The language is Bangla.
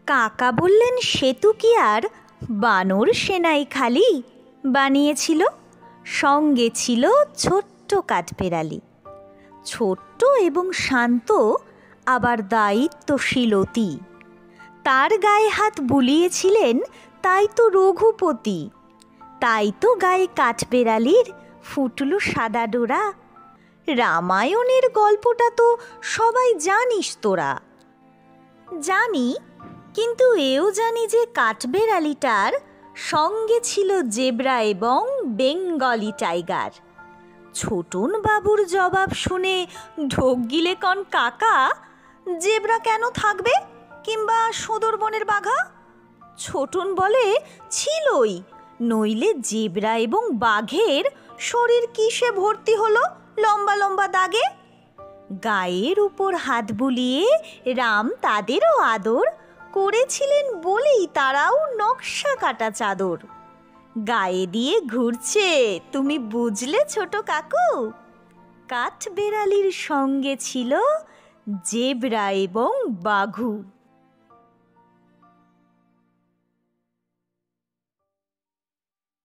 কাকা বললেন, সেতু কি আর বানর সেনাই খালি বানিয়েছিল? সঙ্গে ছিল ছোট্ট কাঠবেড়ালি, ছোট্ট এবং শান্ত, আবার দায়িত্বশীল অতি। তার গায়ে হাত বুলিয়েছিলেন তাই তো রঘুপতি, তাই তো গায়ে কাঠবেড়ালির ফুটলো সাদা ডোরা। রামায়ণের গল্পটা তো সবাই জানিস তোরা। জানি, কিন্তু এও জানি যে কাঠবেড়ালিটার সঙ্গে ছিল জেব্রা এবং বেঙ্গলি টাইগার। ছোটন বাবুর জবাব শুনে ঢোক গিলে কন কাকা, জেব্রা কেন থাকবে, কিংবা সুন্দরবনের বাঘা? ছোটন বলে, ছিলই, নইলে জেব্রা এবং বাঘের শরীর কিসে ভর্তি হলো লম্বা লম্বা দাগে? গায়ের উপর হাত বুলিয়ে রাম তাদেরও আদর করেছিলেন বলেই তারাও নকশা কাটা চাদর গায়ে দিয়ে ঘুরছে। তুমি বুঝলে ছোট কাকু? কাঠবেড়ালির সঙ্গে ছিল জেব্রা এবং বাঘু।